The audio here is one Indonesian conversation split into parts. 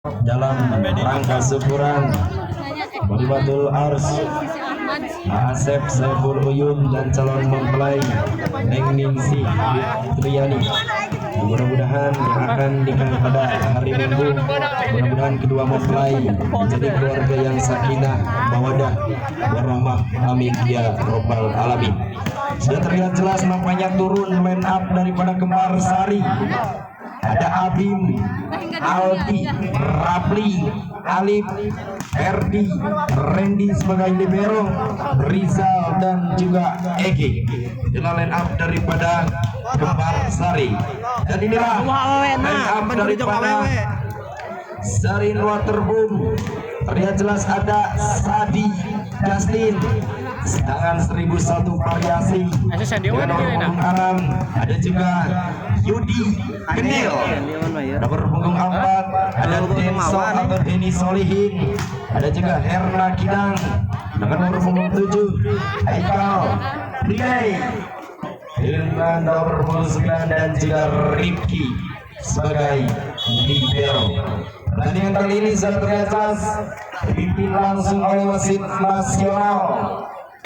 dalam rangka syukuran Balibatul Ars Asep Saiful Uyun dan calon mempelai Neng Ningsi Triani. Mudah-mudahan yang akan nikah pada hari Minggu, mudah-mudahan kedua mempelai menjadi keluarga yang sakinah, mawadah, warahmah, amin ya robbal alamin. Sudah terlihat jelas nampaknya turun line up daripada kembar Sari. Ada Abim, Aldi, Rapli, Alif, Erdi, Randy sebagai libero, Rizal dan juga Ege. Inilah line up daripada kembar Sari. Dan inilah line up daripada Zarin Waterboom. Terlihat jelas ada Sadi, Justin, sedangkan 1001 variasi dengan nomor Aram. Ada juga Yudi Genil, nomor punggung 4 ada Denso atau Denny Solihin. Ada juga Herna Kidang dengan nomor punggung 7 Haikal Prilay dengan nomor punggung 9 dan juga Rifki sebagai libero. Pertandingan kali ini sudah terlihat jelas dipimpin langsung oleh wasit nasional.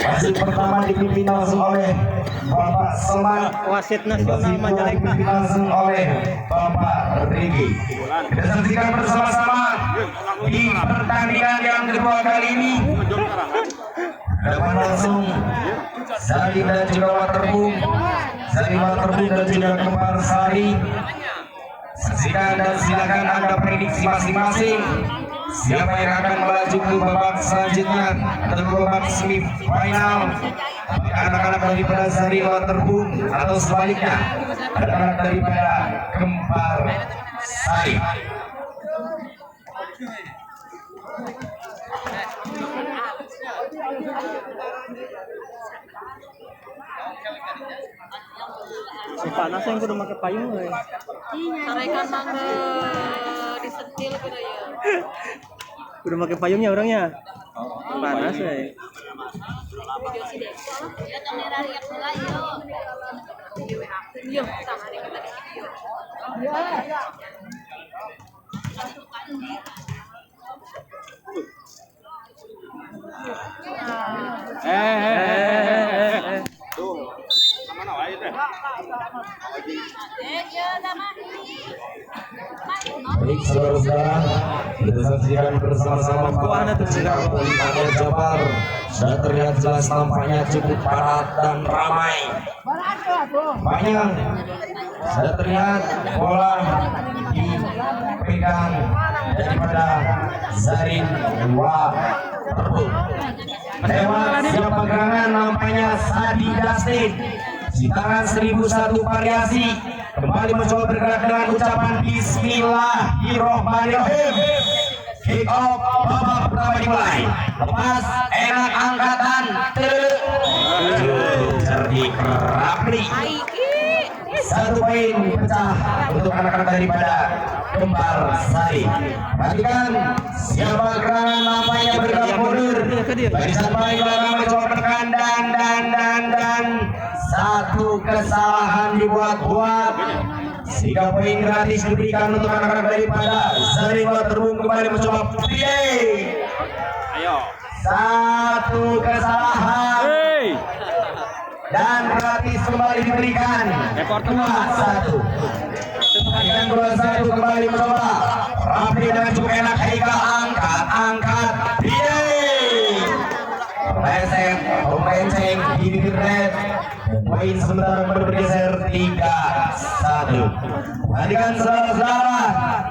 Wasit pertama dipimpin langsung oleh Bapak Seman. Wasit nasional Majalengka dipimpin langsung oleh Bapak Rigi. Kita saksikan bersama-sama di pertandingan yang kedua kali ini. Dapat langsung Sari dan juga Waterboom, Sari Waterboom dan juga kembar Sari. Saksikan dan silakan Anda prediksi masing-masing siapa yang akan melaju ke babak selanjutnya atau ke babak semifinal. Anak-anak daripada Sari Waterboom atau sebaliknya anak-anak daripada kembar Sari. Si panas yang kudu make payung euy. Sarekan mangga disentil kudu ya. Kudu make payungnya orangnya. Panas euy. Video si Deso ya kamera riak heula ieu. Di WA-keun ieu sama ada kita di video. Tuh. Mana wae teh? Baik saudara-saudara, kita saksikan bersama-sama pertandingan Polres Jabar. Sudah terlihat jelas nampaknya cukup padat dan ramai. Banyak sudah terlihat bola dipegang daripada Zarin Waterboom. Lewat siapa gerangan nampaknya Sadi Justin. Di tangan 1001 variasi kembali mencoba bergerak dengan ucapan Bismillahirrohmanirrohim. Kick off babak pertama dimulai. Lepas enak angkatan cerdik Rapli. Satu poin pecah untuk anak-anak daripada kembar Sari. Perhatikan siapa gerangan nampaknya bergerak mundur. Barisan paling belakang mencoba menekan dan satu kesalahan dibuat-buat sehingga poin gratis diberikan untuk anak-anak daripada Sari Waterboom. Kembali mencoba play. Ayo. Satu kesalahan dan gratis kembali diberikan. 2-1. Pertandingan 2-1 kembali mencoba. Rapi dengan cukup enak. Haikal angkat play. Reset pemain di bibir red. Poin sementara kembali bergeser 3-1. Perhatikan saudara-saudara,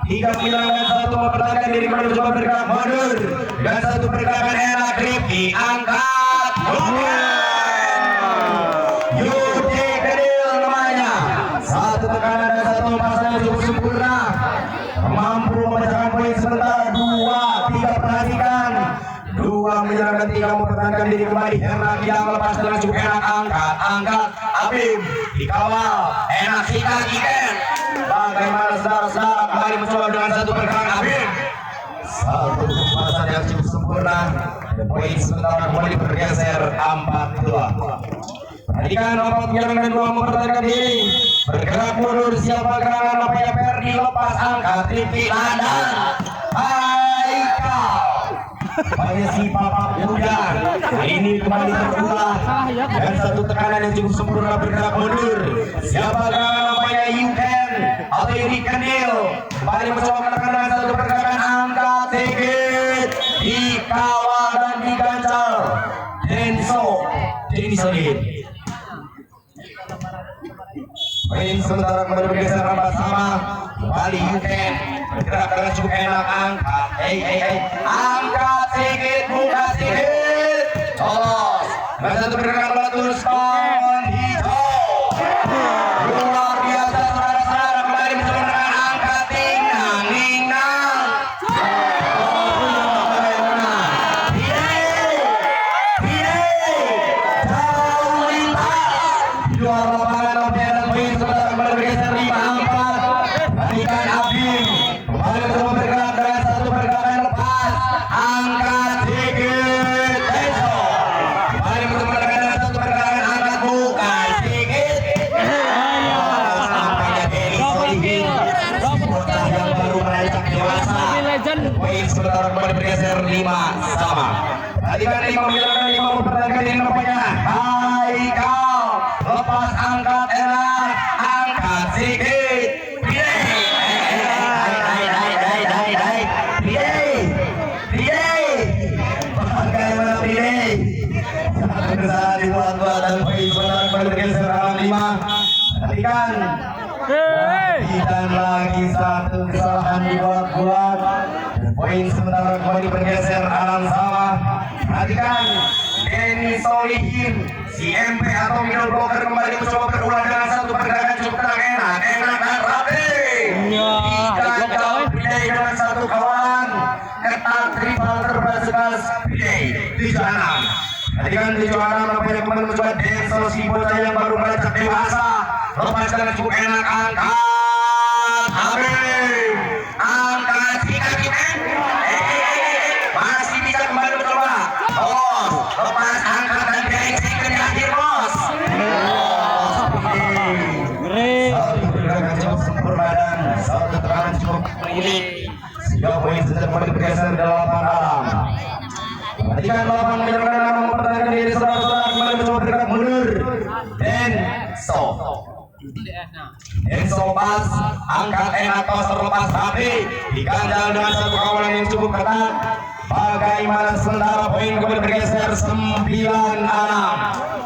3 menyerang dan 1 mempertahankan diri kembali mencoba bergerak mundur dan 1 pergerakan enak. Rifki angkat Yudi Genil namanya. 1 tekanan dan 1 lempasan yang cukup sempurna, mampu memecahkan poin sementara. 2-3. Perhatikan 2 menyerang dan 3 mempertahankan diri kembali. Herna Kidang lepas dengan cukup enak, angkat Abim dikawal enak sikat Iken. Bagaimana saudara-saudara kembali mencoba dengan 1 pergerakan Abim, 1 lempasan yang cukup sempurna dan poin sementara kembali bergeser 4-2. Perhatikan nomor menyerang dan 2 mempertahankan diri, bergerak mundur siapa gerangan nampaknya Ferdi lepas angkat Rifki Ladang pada si Bapak Muda. Ini kembali terulang dan satu tekanan yang cukup sempurna bergerak mundur. Siapa namanya Yuken atau Yuri Kendil kembali mencoba menekan dengan satu pergerakan angkat sedikit dikawal dan digancal Denny Solid. Poin sementara kembali bergeser rampas sama kembali Yuken bergerak dengan cukup enak angkat angkat sedikit buka sedikit lolos dan satu pergerakan meletus tahun hijau luar biasa saudara-saudara kembali mencoba menekan angkat Ningnang jauh lintas di luar lapangan dan poin sementara kembali bergeser 5-4 berikan Abim kembali mencoba bergerak dengan satu pergerakan lepas angkat sedikit Denso kembali mencoba menekan dengan satu pergerakan angkat bukan sedikit sampainya Denny Solihin bocah yang baru merancak dewasa. Poin sementara kembali bergeser 5-sama. Tadi kan 5 menjalankan 5 mempertahankan ini nampaknya Haikal lepas angkat enak angkat sedikit bagaimana Pidey satu kesalahan dibuat-buat dan poin sementara kembali bergeser 5. Tadi kan dan lagi satu kesalahan dibuat-buat dan poin sementara kembali bergeser alam sama. Perhatikan Denny Solihin si MP atau middle blocker kembali mencoba berulang dengan satu pergerakan cukup enak dan rapi diganjal Pidey dengan satu kawan ketat rival terbatas Pidey 7-6. Perhatikan 7-6 nampaknya kembali mencoba Denso si bocah yang baru merancak dewasa lepas dengan cukup enak angkat Habib angkat si kaki masih bisa kembali mencoba lepas angkat dan direksikan di akhir bos satu pergerakan cukup sempurna dan satu tekanan cukup milik sehingga poin sudah kembali bergeser ke lapangan dalam. Perhatikan lapangan menyerang dan mempertahankan diri saudara-saudara kembali mencoba bergerak mundur Denso pas angkat enak tos terlepas rapi diganjal dengan satu kawalan yang cukup ketat. Bagaimana sementara poin kembali bergeser 9-6.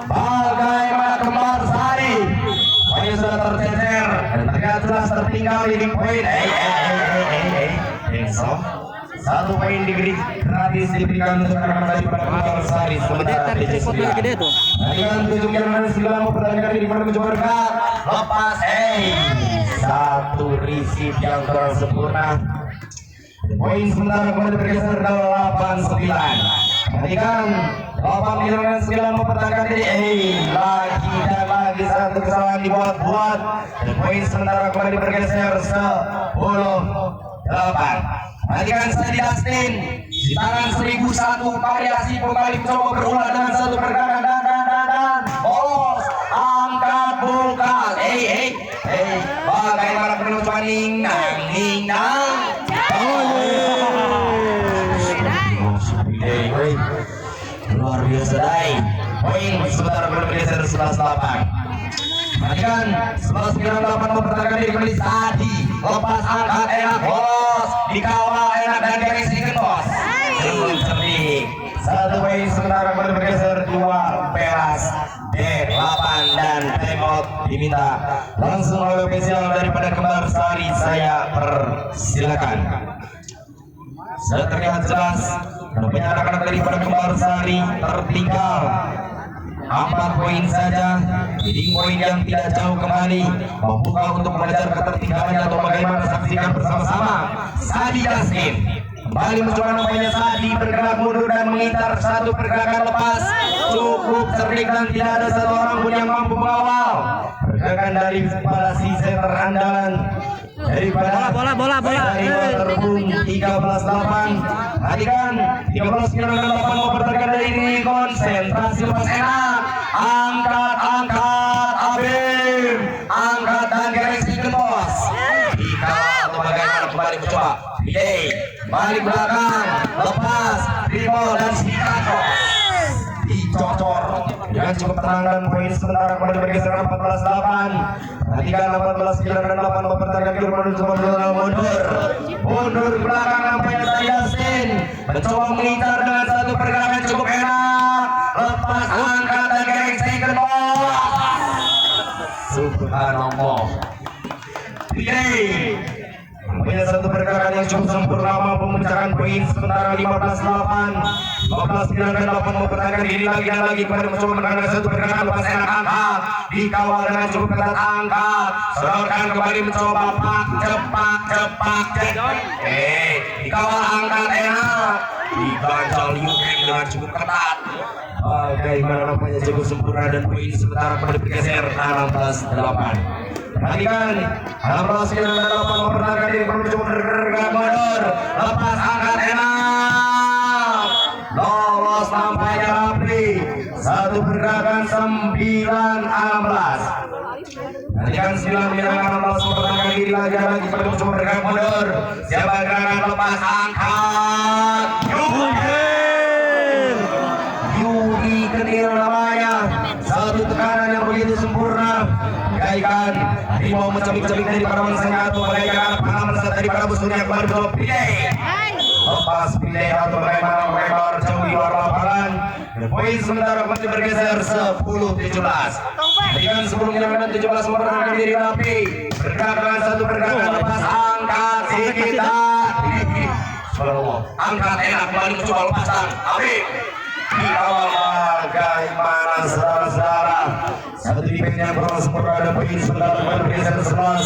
Bagaimana Kembar Sari poin sudah tercecer dan terlihat jelas tertinggal di poin Denso satu poin diberi gratis diberikan untuk anak-anak daripada Kembar Sari sementara gede tuh. dengan 7-9 mempertahankan diri pada mencoba bergerak lepas satu receive yang kurang sempurna. Poin sementara kembali bergeser 8-9. Perhatikan 8-9 mempertahankan diri lagi dan lagi satu kesalahan dibuat-buat dan poin sementara kembali bergeser 10-8. Perhatikan Sadi Dustin di tangan 1001 variasi kembali mencoba berulang dengan satu pergerakan dan bolos angkat buka bagaimana penunjukan Ningnang luar biasa dai poin sementara bergeser 11-8. Perhatikan 11-8 mempertahankan diri kembali Sadi lepas angkat enak bolos dikawal enak dan direksikan bos cerdik satu poin sementara kembali bergeser 2 pelas D8 dan timeout diminta langsung oleh official daripada Kembar Sari. Saya persilakan. Sudah terlihat jelas rupanya anak-anak daripada Kembar Sari tertinggal 4 poin saja. Jadi poin yang tidak jauh kembali membuka untuk mengejar ketertinggalannya atau bagaimana saksikan bersama-sama. Sadi Dustin kembali mencoba namanya Sadi bergerak mundur dan mengincar satu pergerakan lepas cukup cerdik dan tidak ada satu orang pun yang mampu mengawal pergerakan dari para si center andalan daripada bola terbung 13-8. Perhatikan 13-8 mau pertandingan dari ini konsentrasi lepas enak angkat Abim angkat dan direksi ke bos jika atau bagaimana kembali mencoba Pidey balik belakang, lepas, dribble dan Chicago dicocor dengan cukup tenang dan poin sementara kembali bergeser 14-8. Perhatikan 14-9 dan 8 mempertahankan kiri menuju mundur belakang nampaknya tadi Dustin mencoba mengincar dengan satu pergerakan cukup enak, lepas angkat dan garing second ball. Subhanallah. Punya satu pergerakan yang cukup sempurna mampu memecahkan poin sementara 15-8. 15-9 dan 8 mempertahankan diri lagi dan lagi kembali mencoba menekan satu pergerakan lepas enak angkat dikawal dengan cukup ketat angkat sodorkan kembali mencoba cepat dikawal angkat enak diganjal Yuken dengan cukup ketat. Bagaimana nampaknya cukup sempurna dan poin sementara kembali bergeser 16-8. Perhatikan 16-9 dan 8 mempertahankan diri menuju bergerak mundur lepas angkat enak lolos nampaknya Rapli satu pergerakan 9-16. Perhatikan 9-16 mempertahankan diri lagi menuju bergerak mundur siapa gerakan lepas angkat Yuri Kenil namanya satu tekanan yang begitu sempurna bagaikan harimau mencabik-cabik dari para manusia atau bagaikan pengalaman saat dari para musuhnya kembali bersama Pidey lepas Pidey atau bagaimana melebar jauh di luar lapangan dan poin sementara kembali bergeser 10-17. Dengan sebelumnya dengan 17 mempertahankan diri Rapi bergerak dengan satu pergerakan lepas angkat kita angkat enak kembali mencoba lepasan Habib dikawal bagaimana saudara-saudara satu defense yang kurang sempurna ada poin sementara kembali bergeser 11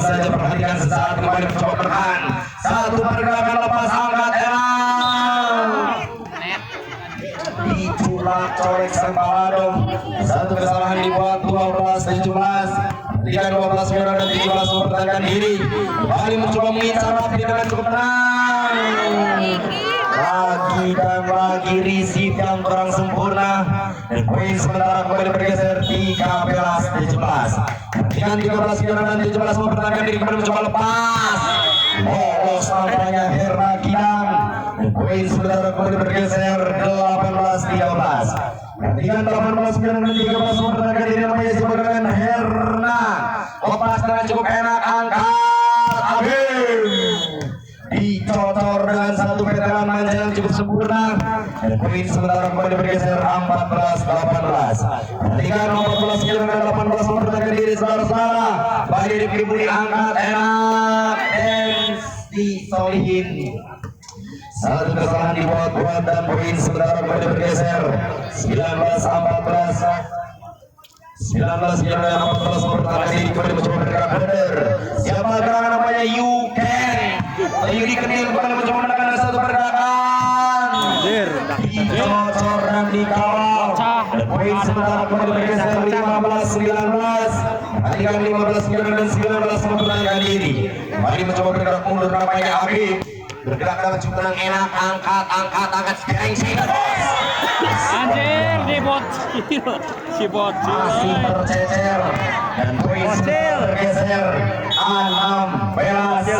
saja. Perhatikan sesaat kembali mencoba bertahan satu pergerakan lepas angkat enak diculak colek sang Pawadong satu kesalahan dibuat 12-17. 12-9 dan 17 mempertahankan diri kembali mencoba mengincar Rapi dengan cukup tenang lagi dan lagi receive yang kurang sempurna dan poin sementara kembali bergeser 13-17. Dengan 13-9 dan 17 mempertahankan diri kembali mencoba lepas lolos nampaknya Herna Kidang dan poin sementara kembali bergeser 18-13. Dengan 18-9 dan 13 mempertahankan diri namanya si pergerakan Herna lepas dengan cukup enak angkat Abim dicocor dengan satu peteran manja yang cukup sempurna dan poin sementara kembali bergeser 14-18. Perhatikan 14-9 dan 18 mempertahankan diri saudara-saudara bagi dipilih angkat enak dan disolihin satu kesalahan dibuat dan poin sementara kembali bergeser 19-14. 19 dan 14 mempertahankan diri kembali mencoba bergerak mundur siapa gerakan namanya Yuken Yudi Kenil kembali mencoba menekan satu pergerakan dicocor dan dikawal dan poin sementara kembali bergeser 15-19. Perhatikan 15-9 dan 19 mempertahankan diri kembali mencoba bergerak mundur namanya Habib bergerak dengan cukup tenang enak angkat sekarang Anjir, si bocil masih tercecer dan poin bergeser 16-19.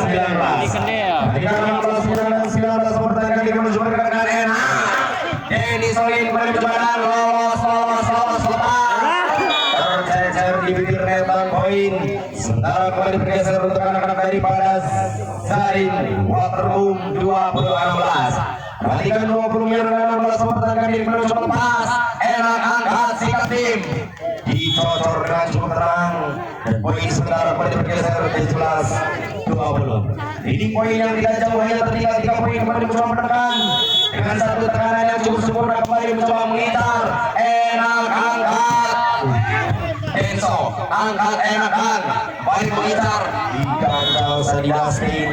Ketika 16-9 dan 19 mempertahankan diri menuju pergerakan enak Denny Solin kembali mencoba lolos tercecer di bibir net dan poin sementara kembali bergeser untuk anak-anak daripada Zarin Waterboom 20-16. Perhatikan 20 dan 16 mempertahankan diri menuju lepas enak angkat sikat tim dicocor dengan cukup terang dan poin sementara kembali bergeser 17-20. Ini poin yang tidak jauh hanya tertinggal 3 poin kembali mencoba menekan dengan satu tekanan yang cukup sempurna kembali mencoba mengincar enak angkat Enzo angkat enakan kembali mengincar digagal Sadi Dustin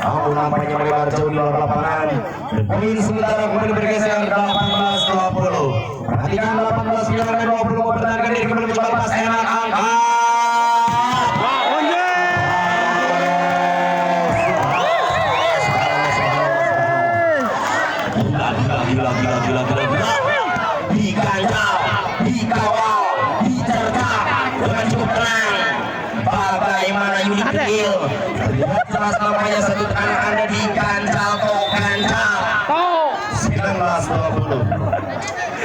namun nampaknya melebar jauh di luar lapangan dan poin sementara kembali bergeser 18-20. Perhatikan 18-9 dan 20 mempertahankan diri kembali mencoba lepas enak angkat gila diganjal dikawal dicercap dengan cukup tenang Bagaimana Yudi kecil? Lihat jelas namanya satu anak Anda di Ganjal kok Ganjal. 19-20.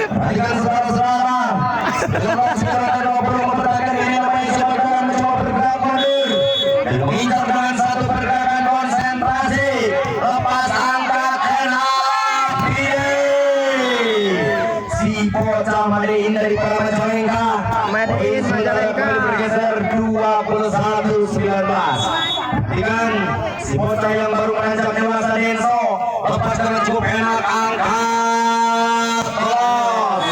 Perhatikan saudara-saudara. 19-20 memperhatikan ini namanya siapa akan mencoba bergerak mundur dan mengincar dengan satu pergerakan konsentrasi. Lepas angkat enak. Si bocah Madiin dari para Majalengka. Madiin Majalengka bergeser 21-19. Perhatikan si bocah yang baru menanjak dewasa Denso. Lepas dengan cukup enak angkat los.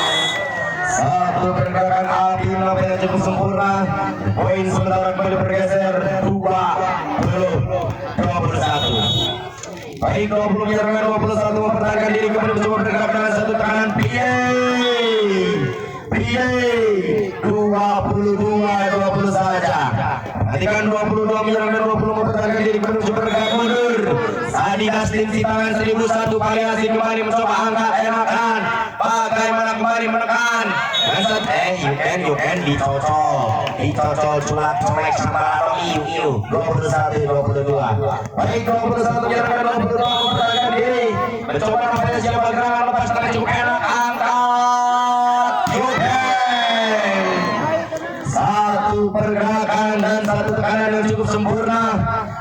Satu pergerakan api nampaknya cukup sempurna. Poin sementara kembali bergeser 20-21. Baik 20 menyerang 21 mempertahankan diri kembali mencoba bergerak dengan satu tekanan PA 22-20 saja. Perhatikan 22 menyerang dan 20 mempertahankan diri kembali mencoba bergerak mundur. Adi Dastin si tangan 1001 variasi kembali mencoba angkat enakan. Bagaimana kembali menekan. You can dicocol culak colek sama iu 21-22. Baik 21 menyerang dan 22 mempertahankan diri mencoba nampaknya siapa gerangan lepas tangan cukup enak angkat. Satu pergerakan dan satu tekanan yang cukup sempurna.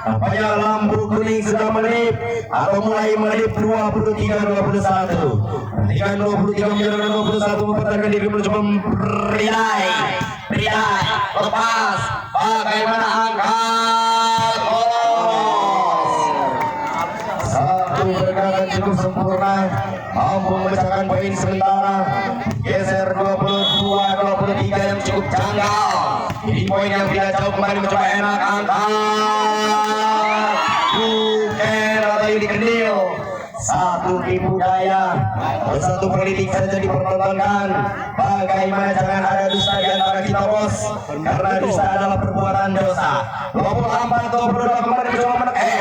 Nampaknya lampu kuning sudah melip atau mulai melip 23-21. Perhatikan 23 menyerang dan 21 mempertahankan diri mencoba berdai lepas. Bagaimana angkat los. Satu pergerakan cukup sempurna mampu memecahkan poin sementara. Geser 22-23 yang cukup janggal. Ini poin yang tidak jauh kembali mencoba enak angkat. Bukan atau Yudi Kendil. Satu tipu daya dan satu politik saja dipertontonkan. Bagaimana jangan ada dusta di antara kita bos, karena dusta adalah perbuatan dosa. 24-22 kembali mencoba menekan.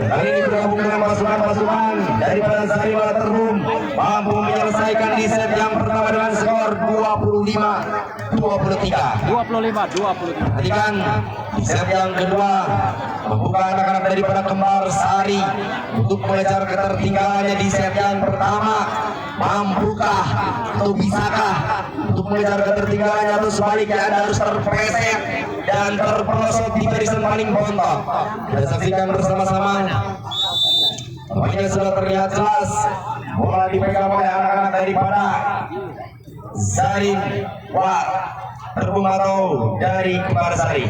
Kali ini bergabung dengan pasukan daripada Sari Waterboom mampu menyelesaikan di set yang pertama dengan skor 25-23. Perhatikan di set yang kedua membuka anak-anak daripada Kembar Sari untuk mengejar ketertinggalannya di set yang pertama. Mampukah atau bisakah untuk mengejar ketertinggalannya atau sebaliknya Anda harus terpleset dan terperosot di barisan paling bontok. Kita saksikan bersama-sama. Pokoknya sudah terlihat jelas bola dipegang oleh anak-anak daripada Zarin Waterboom atau dari Kembar Sari.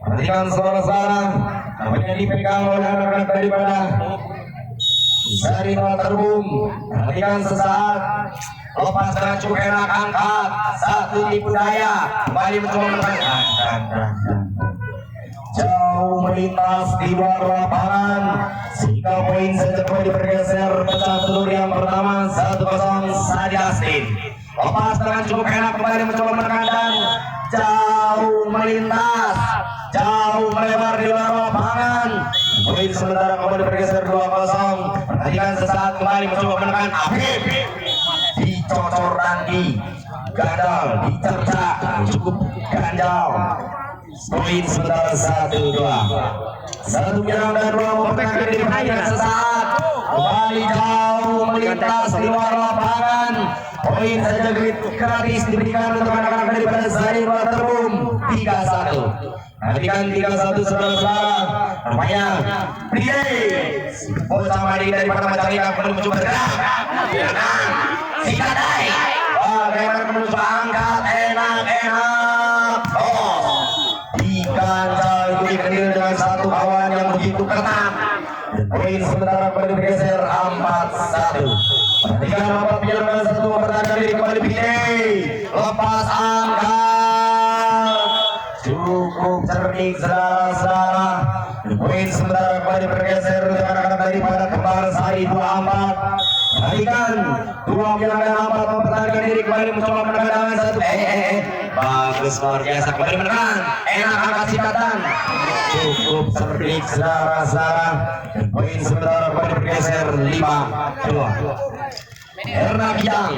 Perhatikan saudara-saudara, namanya dipegang oleh anak-anak daripada Zarin Waterboom. Perhatikan sesaat lepas dengan cukup enak angkat. Satu tipu daya kembali mencoba menekan. Jauh melintas di luar lapangan sehingga poin saja kembali bergeser. Pecah telur yang pertama 1-0 Sadi Dastin. Lepas dengan cukup enak kembali mencoba menekan dan jauh melintas, jauh melebar di luar lapangan. Poin sementara kembali bergeser 2-0. Perhatikan sesaat kembali mencoba menekan Afif. Dicocor dan digadal, dicerca, cukup ganjal. Poin sementara 1-2. Satu menyerang dan dua mempertahankan diri. Perhatikan sesaat kembali jauh melintas di luar lapangan. Poin saja gratis diberikan untuk anak-anak daripada Zarin Waterboom 3-1. Perhatikan 3-1 saudara-saudara. Nampaknya bocah Madi daripada Majalengka belum mencoba bergerak. Si Kadai bagaimana mencoba angkat enak-enak. Ganjal Yudi Kendil dengan satu awan yang begitu ketat. Poin sementara kembali bergeser 4-1. Perhatikan 4 menyerang satu mempertahankan diri kembali pilih. Lepas angkat. Cukup cerdik saudara-saudara. Poin sementara kembali bergeser untuk anak-anak daripada Kembar Sari 24. Perhatikan, dua menyerang dan 4 mempertahankan diri kembali mencoba menekan dengan satu. Bagus luar biasa kembali menekan. Enak angkat sikatan. Cukup seperti saudara-saudara. Dan poin sementara kembali bergeser 5-2. Herna Bidang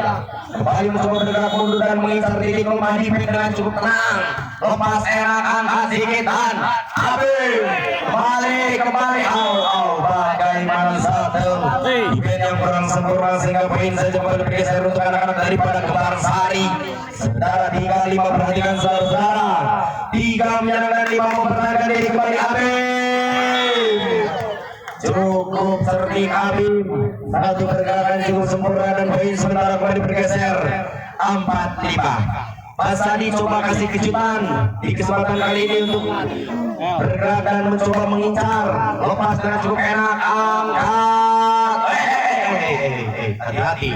kembali mencoba bergerak mundur dan mengincar titik lemah di dengan cukup tenang. Lepas enak angkat sikitan. Habib kembali bagaimana satu event yang kurang sempurna sehingga poin saja kembali bergeser untuk anak-anak daripada Kembar Sari. Sementara 3-5 perhatikan saudara-saudara. 3 menyerang dan 5 mempertahankan diri kembali Habib. Cukup seperti Habib. Satu pergerakan cukup sempurna dan poin sementara kembali bergeser 4-5. Mas Adi coba kasih kejutan di kesempatan kali ini untuk bergerak dan mencoba mengincar. Lepas dengan cukup enak angkat. Hati-hati.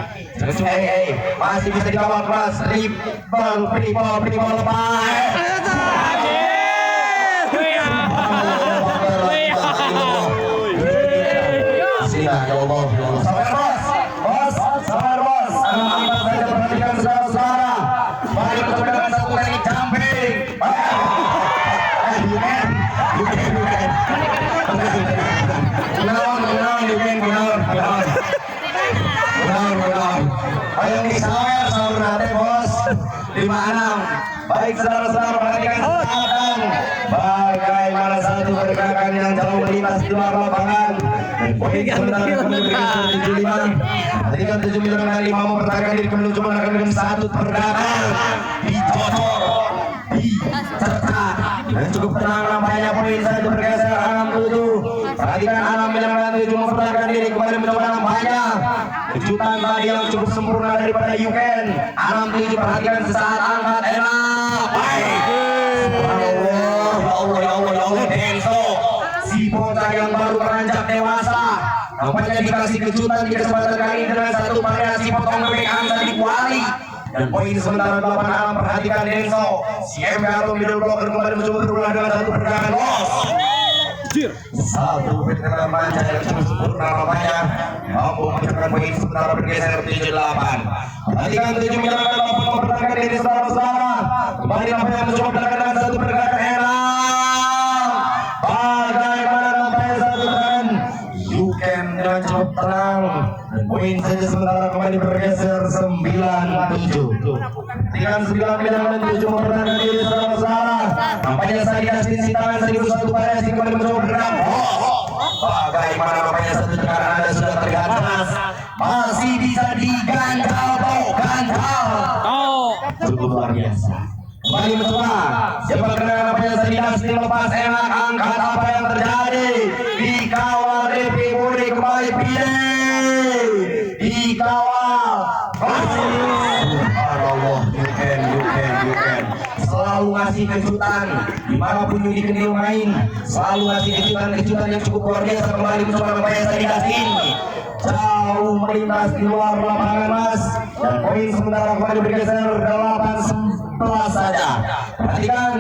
Masih bisa dikawal keras. Dribble lepas. Ya Allah, sabar bos. Angkat saja perhatikan saudara-saudara. Balik mencoba dengan satu teknik jumping. Ayo nih sahur nanti bos. 5-6. Baik saudara-saudara perhatikan sekarang. Bagaimana satu pergerakan yang jauh melintas di luar lapangan. Poin sementara kembali bergeser 75. Perhatikan 7 dan 5 mempertahankan diri kembali mencoba dengan satu pergerakan. Dicocok, dicetak dan cukup tenang nampaknya poin saja bergeser 6-7. Perhatikan 6 menyerang dan 7 mempertahankan diri kembali mencoba nampaknya. Kejutan tadi yang cukup sempurna daripada Yuken. 6-7 perhatikan sesaat angkat enak. Baik. Ya Allah Denso. Si bocah yang baru beranjak dewasa. Nampaknya dikasih kejutan di kesempatan kali ini dengan satu variasi potong bebek angsa di kuali. Dan poin sementara 8-6 perhatikan Denso. Si MK middle blocker kembali mencoba berulang dengan satu pergerakan los. Satu pergerakan panjang yang cukup sempurna nampaknya mampu mencetak poin sementara bergeser 7-8. Perhatikan 7 menyerang dan 8 mempertahankan diri saudara-saudara. Kembali nampaknya mencoba menekan dengan satu pergerakan enak. Bagaimana nampaknya satu pergerakan Yuken dengan cukup tenang. Dan poin saja sementara kembali bergeser 9-7. Dengan 9 menyerang dan 7 mempertahankan diri saudara-saudara. Nampaknya saya dikasih tangan 1001 variasi kembali mencoba bergerak. Bagaimana nampaknya satu tekanan Anda sudah terganas. Masih bisa diganjal. Cukup luar biasa. Kembali mencoba. Siapa gerak nampaknya saya dikasih lepas enak angkat apa yang terjadi. Dikawal DP Budi kembali pilih. Dikawal. Allah, you can. Selalu ngasih kejutan dimanapun Yudi Kendil main, selalu ngasih kejutan yang cukup luar biasa. Kembali mencoba nampaknya saya dikasih jauh melintas di luar lapangan mas. Dan poin sementara kembali bergeser 8-11 saja. Perhatikan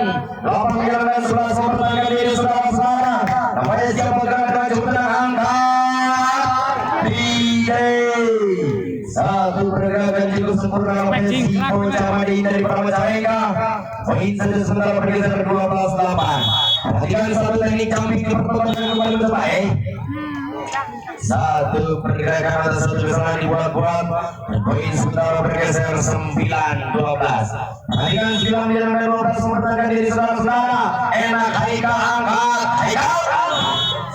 8 menyerang dan 11 mempertahankan diri saudara-saudara. Nampaknya siap bergerak dengan cukup tenang angkat. Satu pergerakan cukup sempurna nampaknya si bocah Madin dari Pramacayengka. Poin saja sementara bergeser 12-8. Perhatikan satu teknik jumping di pertandingan kembali mencoba. Satu pergerakan atau satu kesalahan dibuat-buat. Dan poin sementara bergeser 9-12. Perhatikan 9 menyerang dan 12 mempertahankan diri saudara-saudara. Enak Haikal angkat.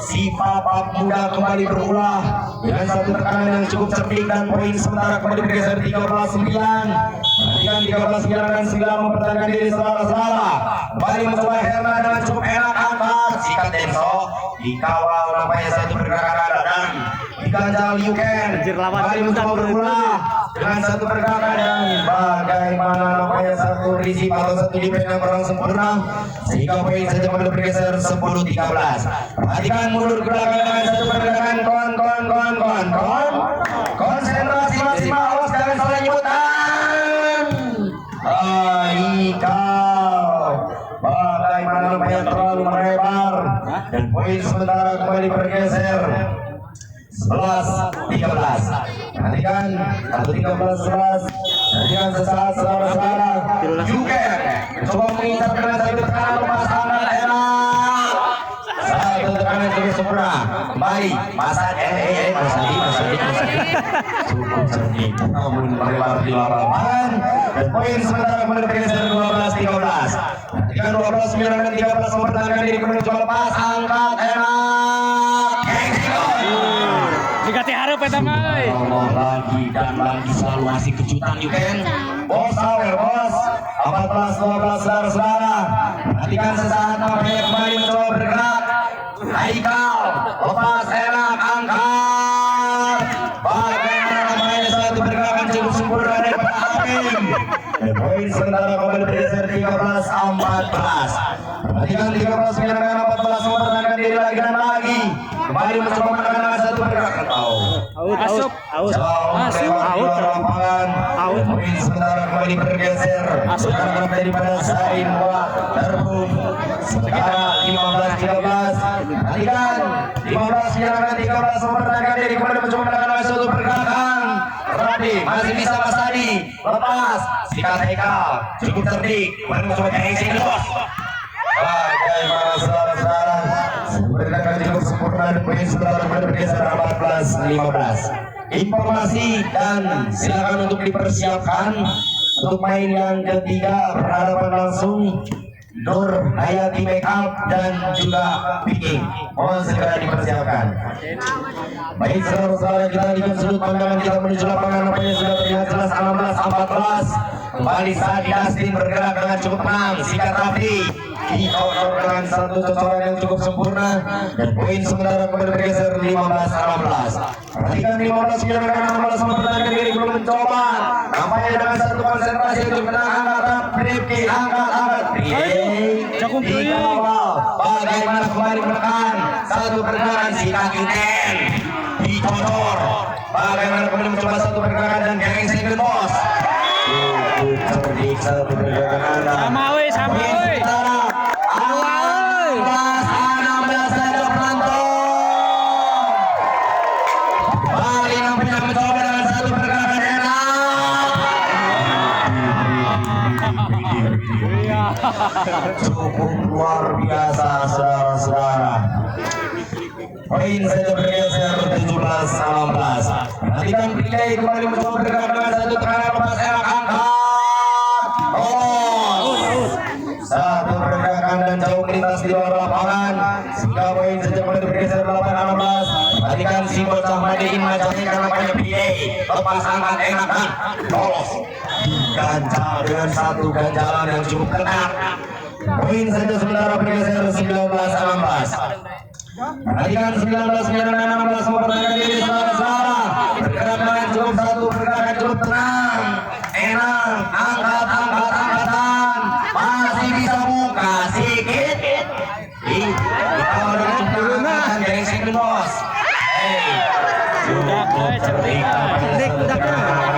Si Papa muda kembali berulah dengan satu tekanan yang cukup cerdik dan poin sementara kembali bergeser 13-9. Perhatikan 13-9 dan 9 mempertahankan diri saudara-saudara. Kembali mencoba Herna dengan cukup enak angkat. Sikat Denso dikawal nampaknya satu pergerakan ada dan diganjal Yuken. Kembali mencoba berulah dengan satu pergerakan dan bagaimana nampaknya satu risip atau satu defense yang kurang sempurna sehingga poin saja kembali bergeser 10-13. Perhatikan mundur ke belakang dengan satu pergerakan konsentrasi maksimal. Awas jangan salah nyebutan. Haikal bagaimana nampaknya terlalu melebar dan poin sementara kembali bergeser 11-13. Perhatikan 1-13-11. Perhatikan sesaat saudara-saudara. Juga coba mengincar dengan satu tekanan lepas angkat enak. Satu tekanan cukup sempurna. Kembali masa cukup cerdik namun melebar di lapangan dan poin sementara kemudian bergeser 12-13. Perhatikan 12-9 dan 13 mempertahankan diri kemudian coba lepas angkat enak. Dikati harap eta mah. Lagi dan lagi selalu ngasih kejutan Yuken. Bos Awer bos 14-12 saudara-saudara. Perhatikan sesaat namanya kembali mencoba bergerak. Haikal lepas enak angkat. Bagaimana namanya satu pergerakan cukup sempurna daripada Amin. Dan poin sementara kembali bergeser 13-14. Perhatikan 13-9 dan 14 mempertahankan diri lagi dan lagi. Kembali mencoba menekan satu pergerakan. Asup. Lapangan. Poin sementara kembali bergeser. Sekarang daripada Sain Wah Terbun. Sementara 15-13. Perhatikan 15-13 mempertahankan diri kembali mencoba menekan satu pergerakan. Rabi masih bisa Mas Adi lepas. Sikat Haikal cukup cerdik. Kembali mencoba cengeng bos. Bagaimana saudara-saudara bergerak cukup sempurna dan poin sementara bergeser 14-15. Informasi dan silakan untuk dipersiapkan untuk main yang ketiga berhadapan langsung Nur Hayati Makeup dan juga Viking. Mohon segera dipersiapkan. Baik saudara-saudara, kita lihat sudut pandangan kita menuju lapangan. Nampaknya sudah terlihat jelas 16-14. Kembali Sadi Dustin bergerak dengan cukup tenang. Sikat Rafi dicocok dengan satu cocokan yang cukup sempurna dan poin sementara kembali bergeser 15-16. Perhatikan 15-16 mempertahankan diri belum mencoba. Nampaknya dengan satu konsentrasi untuk menahan angkat Rifki angkat dikawal. Bagaimana kembali menekan satu pergerakan sikat Yuten dicocor. Bagaimana kembali mencoba satu pergerakan dan geng single bos. Cerdik satu pergerakan anda. Sama we. Cukup luar biasa saudara-saudara. Poin saja bergeser 17-16. Perhatikan Prilay kembali mencoba bergerak dengan satu tekanan lepas enak angkat. Satu pergerakan dan jauh melintas di luar lapangan sehingga poin saja kembali bergeser 18-16. Perhatikan si bocah Madiin macamnya karena banyak Prilay lepas angkat enak dan lolos. Ganjal dengan satu ganjalan yang cukup ketat. Poin saja sementara bergeser 19-16. Perhatikan 19-16 mempertahankan diri saudara-saudara. Bergerak dengan cukup satu pergerakan cukup tenang. Enak, angkatan. Masih bisa buka sedikit. Ditawar dengan cukup angkatan dari single bos. Cerdik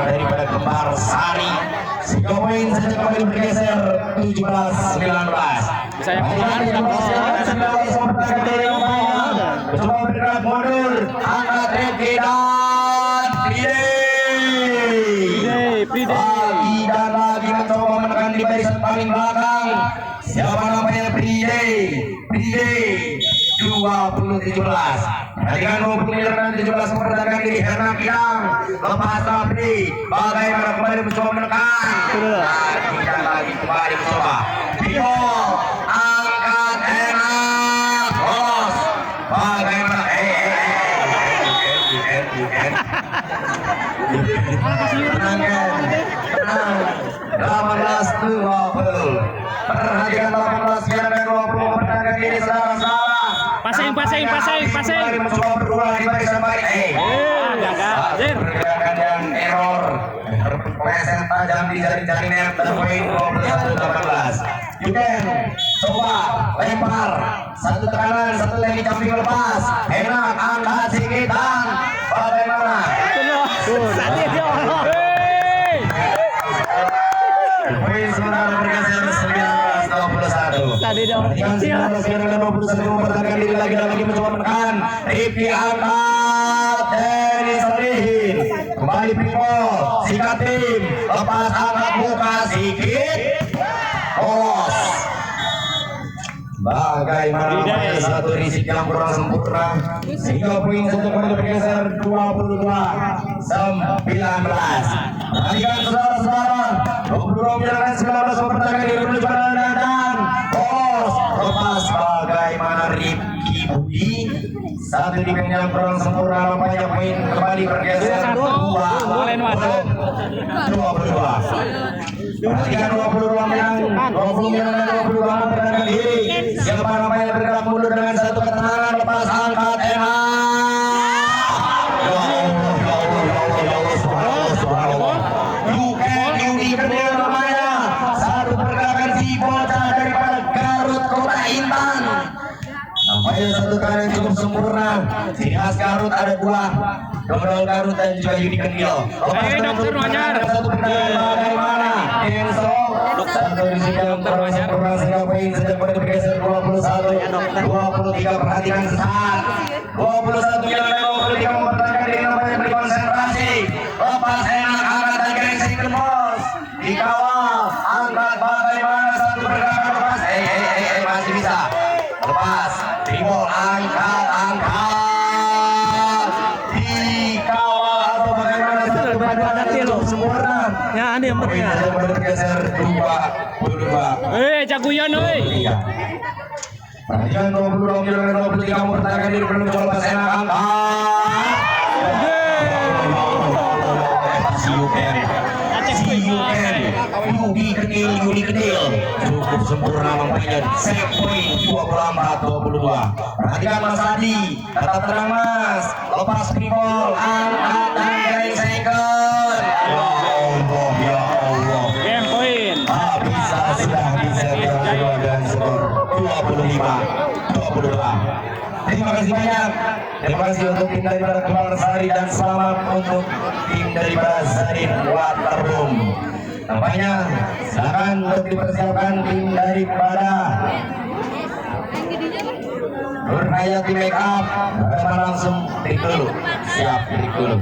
daripada Kembar Sari. Sehingga poin saja kembali bergeser 17-19. Saya coba bergerak mundur. Angkat Rifki dan Lagi dan lagi mencoba menekan di barisan paling belakang. Siapa namanya Pride 20-17. Perhatikan 20-17 mempertahankan diri Hernak yang lepas Rapri. Bagaimana kembali mencoba menekan. Lagi kembali mencoba. Bimo angkat enak. Bos. Bagaimana? Tenang. 18-20. Perhatikan 18 dan 20 mempertahankan diri saudara-saudara. Pasing. Mencoba berulang di barisan balik. Pergerakan yang error. Terpleset tajam di jari-jari net dan poin 21-18. Yuken coba lempar satu tekanan, satu lagi jumping lepas. Enak angkat sikitan. Bagaimana? Poin sementara bergeser 19-21. Perhatikan 19-21 mempertahankan diri lagi dan lagi mencoba menekan. Rifki angkat kembali Primo sikat tim lepas angkat muka sikit polos. Bagaimana satu risik yang kurang sempurna sehingga poin satu kembali bergeser 22-19. Perhatikan saudara-saudara 22-19 mempertahankan diri menuju dan polos lepas. Bagaimana Rifki Budi satu defense yang kurang sempurna nampaknya poin kembali bergeser 22. Perhatikan 22 menang 20 menang dan 22 mempertahankan diri. Siapa namanya bergerak mundur dengan satu ketenangan lepas angkat namanya satu pergerakan si bocah daripada Garut Kota Intan. Nampaknya satu kali yang cukup sempurna. Sinas Garut ada dua, Domrol Garut dan juga Yudi Kendil. Dokter Wajar. Satu pergerakan bagaimana Enso satu risik yang kurang sempurna sehingga poin sedang bergeser 21-23. Perhatikan saat 21 yang 23 mempertahankan diri namanya berkonsentrasi lepas enak angkat dan gengsi kemos dikawal angkat bagaimana satu pergerakan lepas masih bisa lepas dribble angkat dikawal atau bagaimana satu pergerakan cukup sempurna Ya, ada yang poin sedang bergeser 22. Jaguyan oi. Perhatikan 22-23 mempertahankan diri menuju lepas enak angkat. Yudi Kendil cukup sempurna nampaknya. Save point 24-22. Perhatikan Mas Adi, tetap tenang Mas. Lepas dribble, angkat dan garing second. Ya Allah. Game point. Sudah bisa dan skor 25-22. Terima kasih banyak. Terima kasih untuk tim daripada Kepala Sari dan selamat untuk tim daripada Zarin Waterboom. Nampaknya silakan untuk dipersiapkan tim daripada Nur Hayati Make Up. Bagaimana langsung trik dulu. Siap trik dulu.